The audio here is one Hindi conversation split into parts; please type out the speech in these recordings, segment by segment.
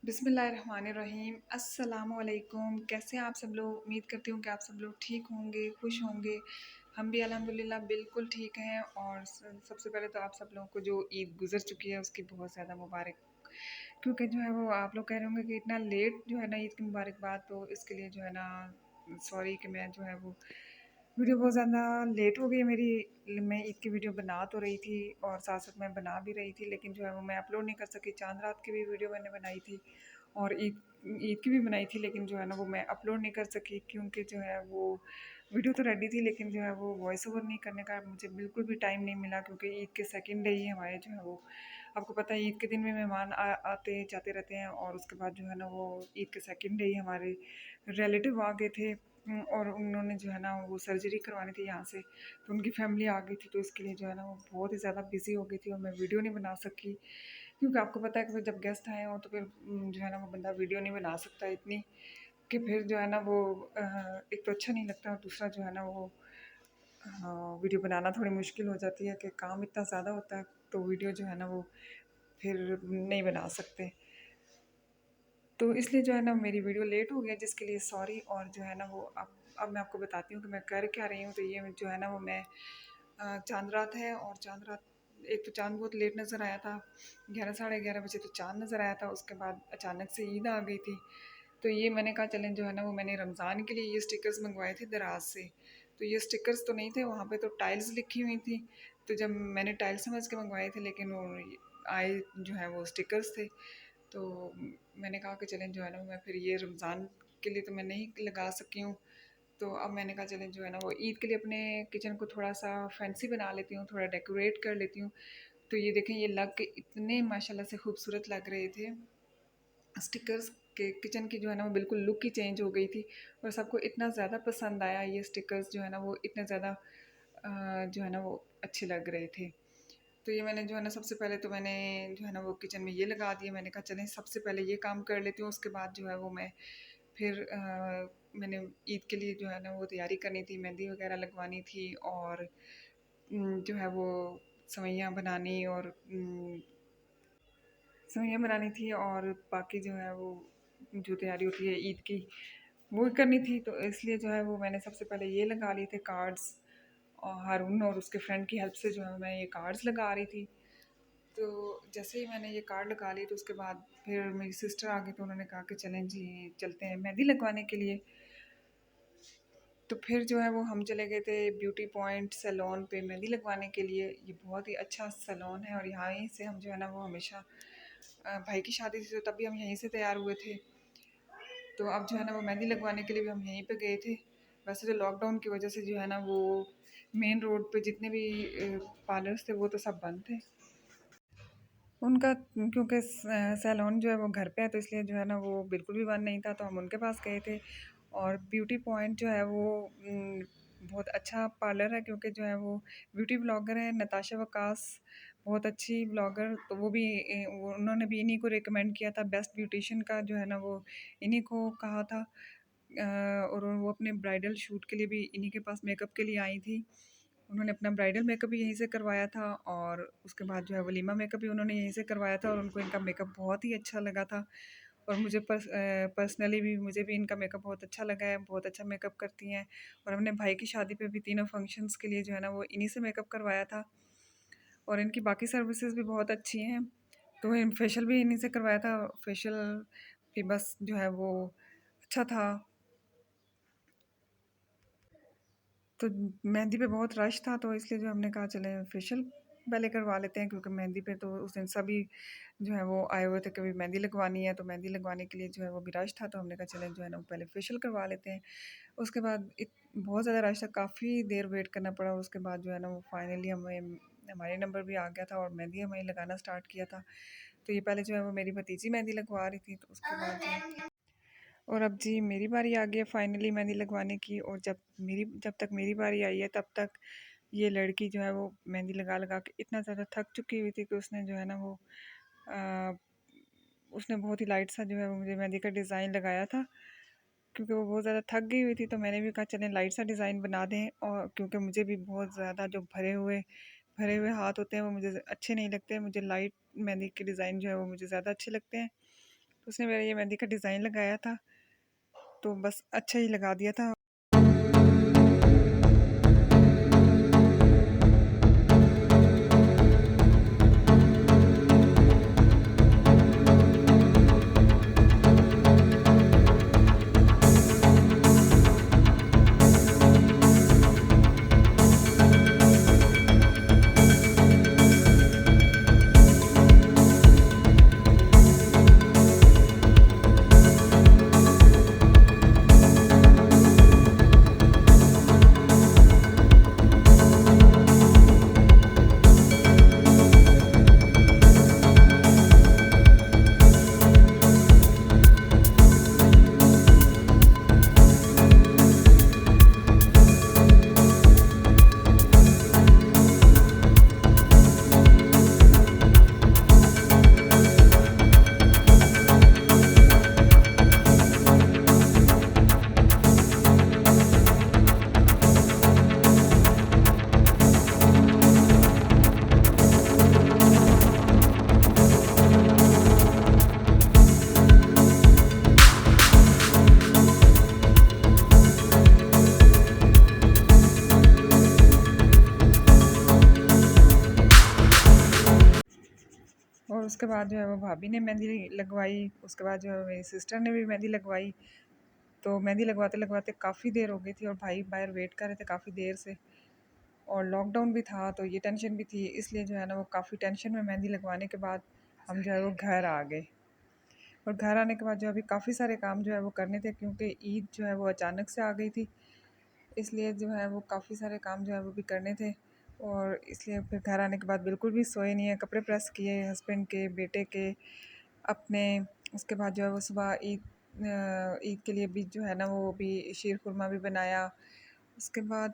बिस्मिल्लाहिर्रहमानिर्रहीम। अस्सलामुअलैकुम। कैसे हैं आप सब लोग? उम्मीद करती हूँ कि आप सब लोग ठीक होंगे, खुश होंगे। हम भी अल्हम्दुलिल्लाह बिल्कुल ठीक हैं। और सबसे पहले तो आप सब लोगों को जो ईद गुज़र चुकी है उसकी बहुत ज़्यादा मुबारक, क्योंकि जो है वो आप लोग कह रहे होंगे कि इतना लेट जो है ना ईद की मुबारकबाद, तो इसके लिए जो है ना सॉरी कि मैं जो है वो वीडियो बहुत ज़्यादा लेट हो गई मेरी। मैं ईद की वीडियो बना तो रही थी और साथ साथ मैं बना भी रही थी, लेकिन जो है वो मैं अपलोड नहीं कर सकी। चांद रात की भी वीडियो मैंने बनाई थी और ईद ईद की भी बनाई थी, लेकिन जो है ना वो मैं अपलोड नहीं कर सकी क्योंकि जो है वो वीडियो तो रेडी थी, लेकिन जो है वो वॉइस ओवर नहीं करने का मुझे बिल्कुल भी टाइम नहीं मिला, क्योंकि ईद के सेकंड डे ही हमारे जो है वो, आपको पता है ईद के दिन में मेहमान आते जाते रहते हैं। और उसके बाद जो है ना वो ईद के सेकंड डे ही हमारे रिलेटिव आ गए थे। और उन्होंने जो है ना वो सर्जरी करवानी थी यहाँ से, तो उनकी फैमिली आ गई थी, तो इसके लिए जो है ना वो बहुत ही ज़्यादा बिजी हो गई थी और मैं वीडियो नहीं बना सकी। क्योंकि आपको पता है कि फिर जब गेस्ट आए हों तो फिर जो है ना वो बंदा वीडियो नहीं बना सकता इतनी, कि फिर जो है ना वो एक तो अच्छा नहीं लगता, और दूसरा जो है ना वो वीडियो बनाना थोड़ी मुश्किल हो जाती है कि काम इतना ज़्यादा होता है, तो वीडियो जो है ना वो फिर नहीं बना सकते। तो इसलिए जो है ना मेरी वीडियो लेट हो गया, जिसके लिए सॉरी। और जो है ना वो अब मैं आपको बताती हूँ कि मैं कर क्या रही हूँ। तो ये जो है ना वो मैं चांद रात है, और चांद रात एक तो चांद बहुत लेट नज़र आया था, 11 साढ़े 11 बजे तो चांद नज़र आया था। उसके बाद अचानक से ईद आ गई थी, तो ये मैंने कहा चलें जो है ना वो मैंने रमज़ान के लिए ये स्टिकर्स मंगवाए थे दराज से। तो ये स्टिकर्स तो नहीं थे वहाँ पे, तो टाइल्स लिखी हुई थी। तो जब मैंने टाइल्स समझ के मंगवाए थे, लेकिन वो आए जो है वो स्टिकर्स थे। तो मैंने कहा कि चलें जो है ना मैं फिर ये रमज़ान के लिए तो मैं नहीं लगा सकी हूँ, तो अब मैंने कहा चलें जो है ना वो ईद के लिए अपने किचन को थोड़ा सा फैंसी बना लेती हूँ, थोड़ा डेकोरेट कर लेती हूँ। तो ये देखें, ये लग के इतने माशाल्लाह से खूबसूरत लग रहे थे स्टिकर्स के। किचन की जो है ना वो बिल्कुल लुक ही चेंज हो गई थी, और सबको इतना ज़्यादा पसंद आया। ये स्टिकर्स जो है ना वो इतने ज़्यादा जो है ना वो अच्छे लग रहे थे। तो ये मैंने जो है ना सबसे पहले तो मैंने जो है ना वो किचन में ये लगा दिया। मैंने कहा चलें सबसे पहले ये काम कर लेती हूँ, उसके बाद जो है वो मैं फिर मैंने ईद के लिए जो है ना वो तैयारी करनी थी, मेहंदी वगैरह लगवानी थी, और जो है वो सवैयाँ बनानी, और सवैयाँ बनानी थी, और बाकी जो है वो जो तैयारी होती है ईद की वो करनी थी। तो इसलिए जो है वो मैंने सबसे पहले ये लगा लिए थे कार्ड्स, और हारून और उसके फ्रेंड की हेल्प से जो है मैं ये कार्ड्स लगा रही थी। तो जैसे ही मैंने ये कार्ड लगा लिए, तो उसके बाद फिर मेरी सिस्टर आ गई, तो उन्होंने कहा कि चलें जी चलते हैं मेहंदी लगवाने के लिए। तो फिर जो है वो हम चले गए थे ब्यूटी पॉइंट सैलून पे मेहंदी लगवाने के लिए। ये बहुत ही अच्छा सैलून है, और यहाँ ही से हम जो है ना वो हमेशा भाई की शादी थी तो तब भी हम यहीं से तैयार हुए थे। तो अब जो है ना वो मेहंदी लगवाने के लिए भी हम यहीं पे गए थे। वैसे तो लॉकडाउन की वजह से जो है ना वो मेन रोड पे जितने भी पार्लर्स थे वो तो सब बंद थे उनका, क्योंकि सैलून जो है वो घर पे है, तो इसलिए जो है ना वो बिल्कुल भी बंद नहीं था, तो हम उनके पास गए थे। और ब्यूटी पॉइंट जो है वो बहुत अच्छा पार्लर है, क्योंकि जो है वो ब्यूटी ब्लॉगर है नताशा वकास, बहुत अच्छी ब्लॉगर। तो वो भी उन्होंने भी इन्हीं को रिकमेंड किया था, बेस्ट ब्यूटिशियन का जो है ना वो इन्हीं को कहा था। और वो अपने ब्राइडल शूट के लिए भी इन्हीं के पास मेकअप के लिए आई थी। उन्होंने अपना ब्राइडल मेकअप भी यहीं से करवाया था, और उसके बाद जो है वलीमा मेकअप भी उन्होंने यहीं से करवाया था, और उनको इनका मेकअप बहुत ही अच्छा लगा था। और मुझे पर्सनली भी मुझे भी इनका मेकअप बहुत अच्छा लगा है, बहुत अच्छा मेकअप करती हैं। और हमने भाई की शादी पे भी तीनों फंक्शंस के लिए जो है ना वो इन्हीं से मेकअप करवाया था, और इनकी बाकी सर्विसेज भी बहुत अच्छी हैं। तो फेशियल भी इन्हीं से करवाया था, फेशियल भी बस जो है वो अच्छा था। तो मेहंदी पे बहुत रश था, तो इसलिए जो हमने कहा चले फेशियल पहले करवा लेते हैं, क्योंकि मेहंदी पे तो उस दिन सभी जो है वो आए हुए थे, कभी मेहंदी लगवानी है, तो मेहंदी लगवाने के लिए जो है वो भी रश था, तो हमने कहा चले जो है ना वो पहले फेशियल करवा लेते हैं। उसके बाद बहुत ज़्यादा रश था, काफ़ी देर वेट करना पड़ा, और उसके बाद जो है ना वो फाइनली हमें हमारे नंबर भी आ गया था, और मेहंदी हमें लगाना स्टार्ट किया था। तो ये पहले जो है वो मेरी भतीजी मेहंदी लगवा रही थी, तो उसके बाद और अब जी मेरी बारी आ गई है फाइनली मेहंदी लगवाने की। और जब तक मेरी बारी आई है तब तक ये लड़की जो है वो मेहंदी लगा लगा के इतना ज़्यादा थक चुकी हुई थी कि उसने जो है ना वो आ, उसने बहुत ही लाइट सा जो है वो मुझे मेहंदी का डिज़ाइन लगाया था, क्योंकि वो बहुत ज़्यादा थक गई हुई थी। तो मैंने भी कहा चलें लाइट सा डिज़ाइन बना दें, और क्योंकि मुझे भी बहुत ज़्यादा जो भरे हुए हाथ होते हैं वो मुझे अच्छे नहीं लगते, मुझे लाइट मेहंदी के डिज़ाइन जो है वो मुझे ज़्यादा अच्छे लगते हैं। उसने मेरा ये मेहंदी का डिज़ाइन लगाया था, तो बस अच्छा ही लगा दिया था। और उसके बाद जो है वो भाभी ने मेहंदी लगवाई, उसके बाद जो है मेरी सिस्टर ने भी मेहंदी लगवाई। तो मेहंदी लगवाते लगवाते काफ़ी देर हो गई थी और भाई बाहर वेट कर रहे थे काफ़ी देर से, और लॉकडाउन भी था तो ये टेंशन भी थी, इसलिए जो है ना वो काफ़ी टेंशन में मेहंदी लगवाने के बाद हम जो है वो घर आ गए। और घर आने के बाद जो अभी काफ़ी सारे काम जो है वो करने थे, क्योंकि ईद जो है वो अचानक से आ गई थी, इसलिए जो है वो काफ़ी सारे काम जो है वो भी करने थे। और इसलिए फिर घर आने के बाद बिल्कुल भी सोए नहीं है, कपड़े प्रेस किए हस्बैंड के, बेटे के, अपने। उसके बाद जो है वो सुबह ईद के लिए भी जो है ना वो भी शीर खुरमा भी बनाया। उसके बाद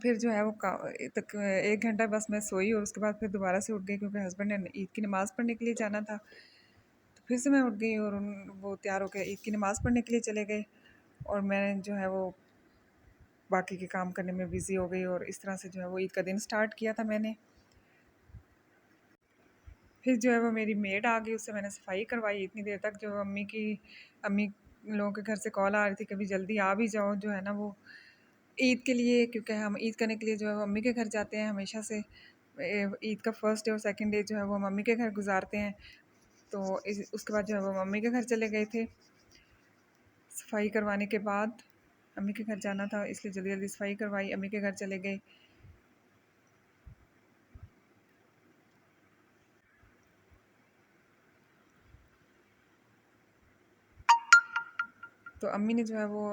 फिर जो है वो तक 1 घंटा बस मैं सोई, और उसके बाद फिर दोबारा से उठ गई, क्योंकि हस्बैंड ने ईद की नमाज़ पढ़ने के लिए जाना था। तो फिर से मैं उठ गई और वो तैयार होकर ईद की नमाज़ पढ़ने के लिए चले गए, और मैं जो है वो बाकी के काम करने में बिज़ी हो गई, और इस तरह से जो है वो ईद का दिन स्टार्ट किया था मैंने। फिर जो है वो मेरी मेड आ गई, उससे मैंने सफाई करवाई इतनी देर तक, जो अम्मी लोगों के घर से कॉल आ रही थी कभी जल्दी आ भी जाओ, जो है ना वो ईद के लिए, क्योंकि हम ईद करने के लिए जो है वो अम्मी के घर जाते हैं हमेशा से। ईद का फर्स्ट डे और सेकंड डे जो है वो हम मम्मी के घर गुजारते हैं। तो उसके बाद जो है वो मम्मी के घर चले गए थे सफाई करवाने के बाद। अम्मी के घर जाना था इसलिए जल्दी जल्दी सफाई करवाई, अम्मी के घर चले गए। तो अम्मी ने जो है वो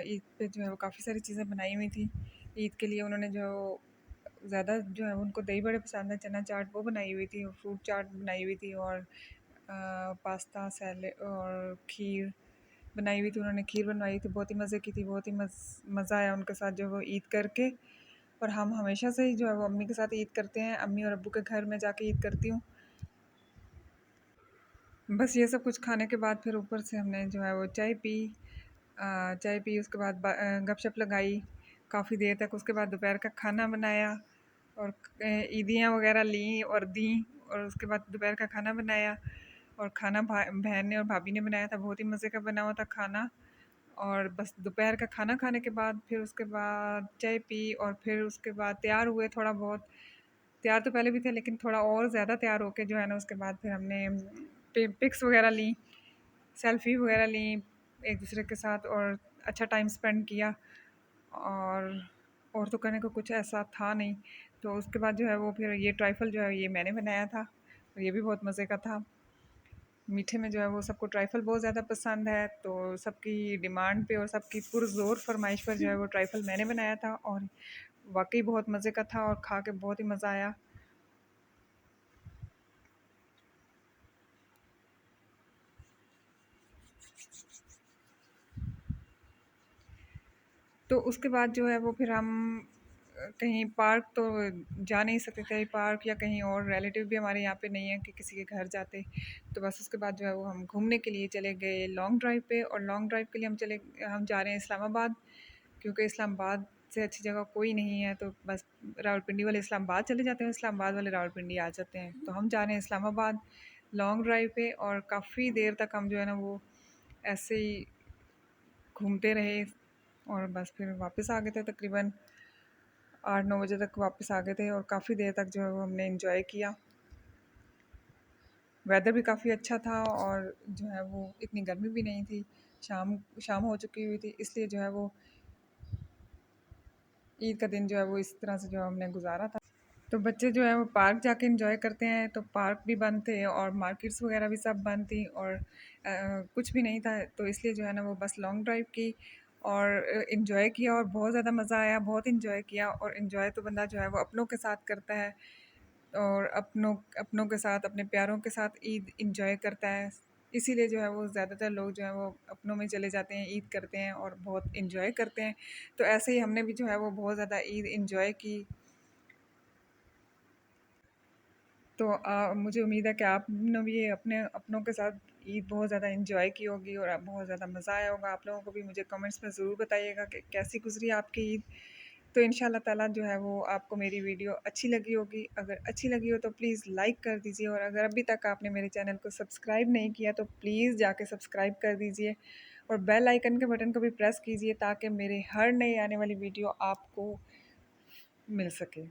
ईद पे जो है वो काफ़ी सारी चीज़ें बनाई हुई थी ईद के लिए। उन्होंने जो ज़्यादा जो है उनको दही बड़े पसंद है, चना चाट वो बनाई हुई थी, और फ्रूट चाट बनाई हुई थी, और पास्ता सैलेड और खीर बनाई हुई थी। उन्होंने खीर बनवाई थी, बहुत ही मज़े की थी, बहुत ही मज़ा आया उनके साथ जो वो ईद करके। और हम हमेशा से ही जो है वो अम्मी के साथ ईद करते हैं, अम्मी और अब्बू के घर में जाके ईद करती हूँ। बस ये सब कुछ खाने के बाद फिर ऊपर से हमने जो है वो चाय पी, उसके बाद गपशप लगाई काफ़ी देर तक। उसके बाद दोपहर का खाना बनाया, और ईदियाँ वगैरह लीं और दी, और उसके बाद दोपहर का खाना बनाया। और खाना बहन ने और भाभी ने बनाया था, बहुत ही मज़े का बना हुआ था खाना। और बस दोपहर का खाना खाने के बाद फिर उसके बाद चाय पी, और फिर उसके बाद तैयार हुए थोड़ा बहुत। तैयार तो पहले भी थे, लेकिन थोड़ा और ज़्यादा तैयार होके जो है ना उसके बाद फिर हमने पिक्स वगैरह ली, सेल्फ़ी वगैरह ली एक दूसरे के साथ, और अच्छा टाइम स्पेंड किया। और तो करने को कुछ ऐसा था नहीं। तो उसके बाद जो है वो फिर ये ट्राइफ़ल जो है ये मैंने बनाया था, और ये भी बहुत मज़े का था। मीठे में जो है वो सबको ट्राइफ़ल बहुत ज़्यादा पसंद है, तो सबकी डिमांड पे और सबकी पुरज़ोर फ़रमाइश पर जो है वो ट्राइफ़ल मैंने बनाया था, और वाक़ई बहुत मज़े का था, और खा के बहुत ही मज़ा आया। तो उसके बाद जो है वो फिर हम कहीं पार्क तो जा नहीं सकते थे, पार्क या कहीं और रिलेटिव भी हमारे यहाँ पे नहीं है कि किसी के घर जाते। तो बस उसके बाद जो है वो हम घूमने के लिए चले गए लॉन्ग ड्राइव पे, और लॉन्ग ड्राइव के लिए हम जा रहे हैं इस्लामाबाद, क्योंकि इस्लामाबाद से अच्छी जगह कोई नहीं है। तो बस रावलपिंडी वाले इस्लामाबाद चले जाते हैं, इस्लामाबाद वाले रावलपिंडी आ जाते हैं। तो हम जा रहे हैं इस्लामाबाद, लॉन्ग ड्राइव पे, और काफ़ी देर तक हम जो है ना वो ऐसे ही घूमते रहे, और बस फिर वापस आ गए थे। तकरीबन 8-9 बजे तक वापस आ गए थे, और काफ़ी देर तक जो है वो हमने इन्जॉय किया। वेदर भी काफ़ी अच्छा था, और जो है वो इतनी गर्मी भी नहीं थी। शाम शाम हो चुकी हुई थी, इसलिए जो है वो ईद का दिन जो है वो इस तरह से जो हमने गुजारा था। तो बच्चे जो है वो पार्क जाके एंजॉय करते हैं, तो पार्क भी बंद थे और मार्केट्स वगैरह भी सब बंद थी, और कुछ भी नहीं था, तो इसलिए जो है ना वो बस लॉन्ग ड्राइव की और इन्जॉय किया, और बहुत ज़्यादा मज़ा आया, बहुत इन्जॉय किया। और इन्जॉय तो बंदा जो है वो अपनों के साथ करता है, और अपनों अपनों के साथ, अपने प्यारों के साथ ईद इन्जॉय करता है। इसीलिए जो है वो ज़्यादातर लोग जो है वो अपनों में चले जाते हैं, ईद करते हैं और बहुत इन्जॉय करते हैं। तो ऐसे ही हमने भी जो है वो बहुत ज़्यादा ईद इन्जॉय की। तो मुझे उम्मीद है कि आपने भी ये अपने अपनों के साथ ईद बहुत ज़्यादा एंजॉय की होगी, और बहुत ज़्यादा मज़ा आया होगा। आप लोगों को भी मुझे कमेंट्स में ज़रूर बताइएगा कि कैसी गुजरी आपकी ईद। तो इंशाल्लाह ताला जो है वो आपको मेरी वीडियो अच्छी लगी होगी। अगर अच्छी लगी हो तो प्लीज़ लाइक कर दीजिए, और अगर अभी तक आपने मेरे चैनल को सब्सक्राइब नहीं किया तो प्लीज़ जाके सब्सक्राइब कर दीजिए, और बेल आइकन के बटन को भी प्रेस कीजिए, ताकि मेरे हर नई आने वाली वीडियो आपको मिल सके।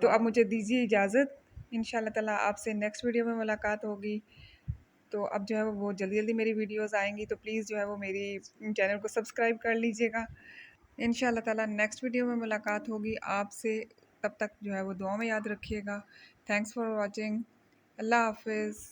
तो अब मुझे दीजिए इजाज़त। इंशाल्लाह ताला आपसे नेक्स्ट वीडियो में मुलाकात होगी। तो अब जो है वो जल्दी जल्दी मेरी वीडियोस आएंगी, तो प्लीज़ जो है वो मेरी चैनल को सब्सक्राइब कर लीजिएगा। इंशाल्लाह ताला नेक्स्ट वीडियो में मुलाकात होगी आपसे। तब तक जो है वो दुआ में याद रखिएगा। Thanks for watching. अल्लाह हाफिज़।